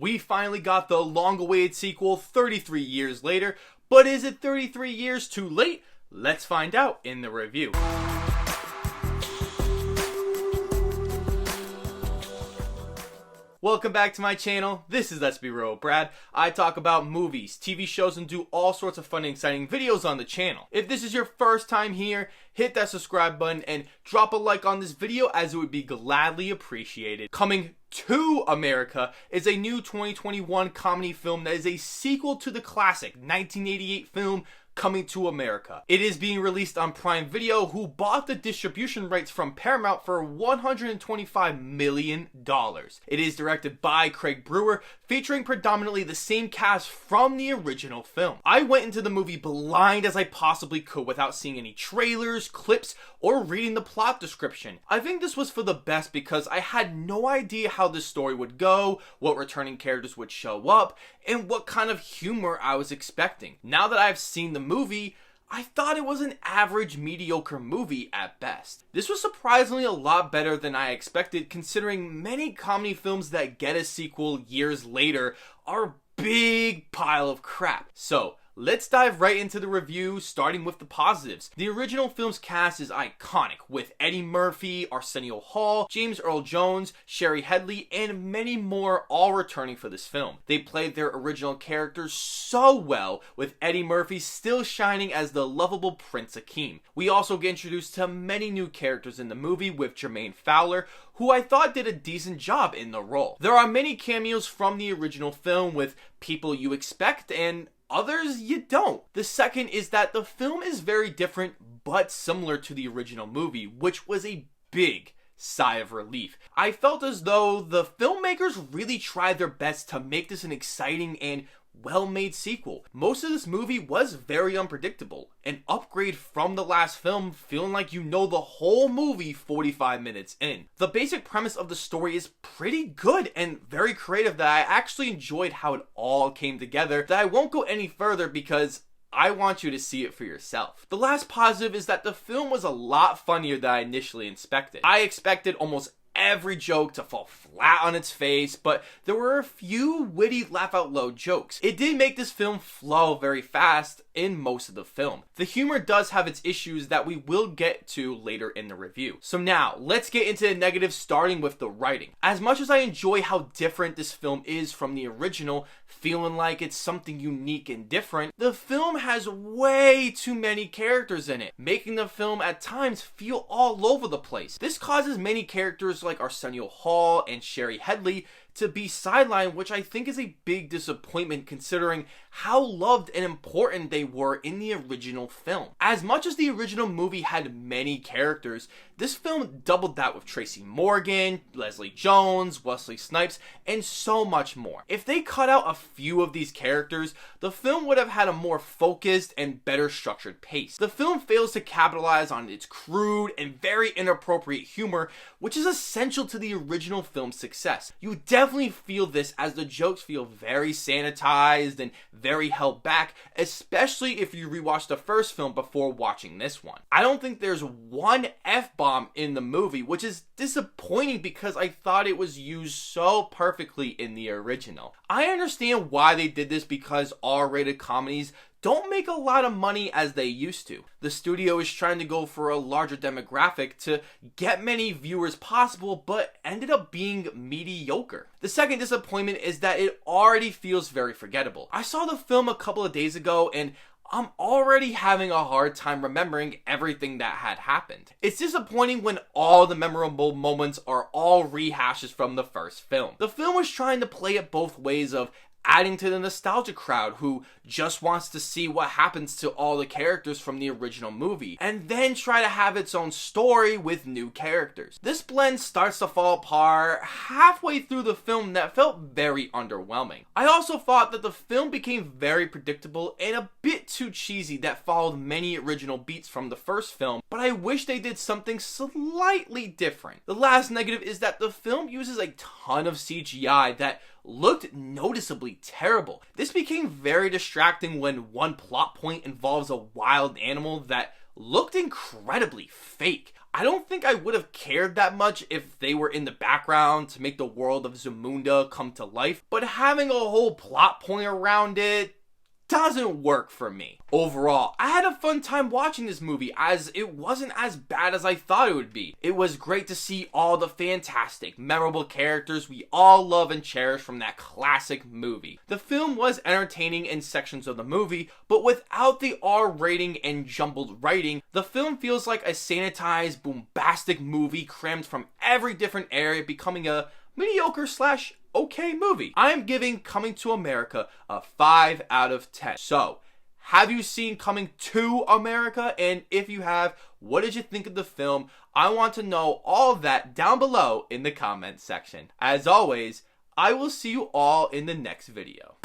We finally got the long-awaited sequel 33 years later, but is it 33 years too late? Let's find out in the review. Welcome back to my channel. This is Let's Be Real with Brad. I talk about movies, TV shows, and do all sorts of fun and exciting videos on the channel. If this is your first time here, hit that subscribe button and drop a like on this video as it would be gladly appreciated. Coming to America is a new 2021 comedy film that is a sequel to the classic 1988 film Coming to America. It is being released on Prime Video, who bought the distribution rights from Paramount for $125 million. It is directed by Craig Brewer, featuring predominantly the same cast from the original film. I went into the movie blind as I possibly could without seeing any trailers, clips, or reading the plot description. I think this was for the best because I had no idea how this story would go, what returning characters would show up, and what kind of humor I was expecting. Now that I've seen the movie, I thought it was an average, mediocre movie at best. This was surprisingly a lot better than I expected, considering many comedy films that get a sequel years later are a big pile of crap. So, let's dive right into the review, starting with the positives. The original film's cast is iconic, with Eddie Murphy, Arsenio Hall, James Earl Jones, Shari Headley, and many more all returning for this film. They played their original characters so well, with Eddie Murphy still shining as the lovable Prince Akeem. We also get introduced to many new characters in the movie, with Jermaine Fowler, who I thought did a decent job in the role. There are many cameos from the original film with people you expect and others you don't. The second is that the film is very different but similar to the original movie, which was a big sigh of relief. I felt as though the filmmakers really tried their best to make this an exciting and well-made sequel. Most of this movie was very unpredictable, an upgrade from the last film, feeling like you know the whole movie 45 minutes in. The basic premise of the story is pretty good and very creative that I actually enjoyed how it all came together, that I won't go any further because I want you to see it for yourself. The last positive is that the film was a lot funnier than I initially expected. I expected almost every joke to fall flat on its face, but there were a few witty laugh-out-loud jokes. It did make this film flow very fast in most of the film. The humor does have its issues that we will get to later in the review. So now, let's get into the negatives, starting with the writing. As much as I enjoy how different this film is from the original, feeling like it's something unique and different, the film has way too many characters in it, making the film at times feel all over the place. This causes many characters like Arsenio Hall and Shari Headley to be sidelined, which I think is a big disappointment considering how loved and important they were in the original film. As much as the original movie had many characters, this film doubled that with Tracy Morgan, Leslie Jones, Wesley Snipes, and so much more. If they cut out a few of these characters, the film would have had a more focused and better structured pace. The film fails to capitalize on its crude and very inappropriate humor, which is essential to the original film's success. You definitely feel this as the jokes feel very sanitized and very held back, especially if you rewatch the first film before watching this one. I don't think there's one F-bomb in the movie, which is disappointing because I thought it was used so perfectly in the original. I understand why they did this because R-rated comedies don't make a lot of money as they used to. The studio is trying to go for a larger demographic to get many viewers possible, but ended up being mediocre. The second disappointment is that it already feels very forgettable. I saw the film a couple of days ago and I'm already having a hard time remembering everything that had happened. It's disappointing when all the memorable moments are all rehashes from the first film. The film was trying to play it both ways of adding to the nostalgia crowd who just wants to see what happens to all the characters from the original movie, and then try to have its own story with new characters. This blend starts to fall apart halfway through the film that felt very underwhelming. I also thought that the film became very predictable and a bit too cheesy that followed many original beats from the first film, but I wish they did something slightly different. The last negative is that the film uses a ton of CGI that looked noticeably terrible. This became very distracting when one plot point involves a wild animal that looked incredibly fake. I don't think I would have cared that much if they were in the background to make the world of Zamunda come to life, but having a whole plot point around it doesn't work for me. Overall, I had a fun time watching this movie as it wasn't as bad as I thought it would be. It was great to see all the fantastic, memorable characters we all love and cherish from that classic movie. The film was entertaining in sections of the movie, but without the R rating and jumbled writing, the film feels like a sanitized, bombastic movie crammed from every different area, becoming a mediocre / okay movie. I am giving Coming to America a 5 out of 10. So, have you seen Coming to America? And if you have, what did you think of the film? I want to know all of that down below in the comments section. As always, I will see you all in the next video.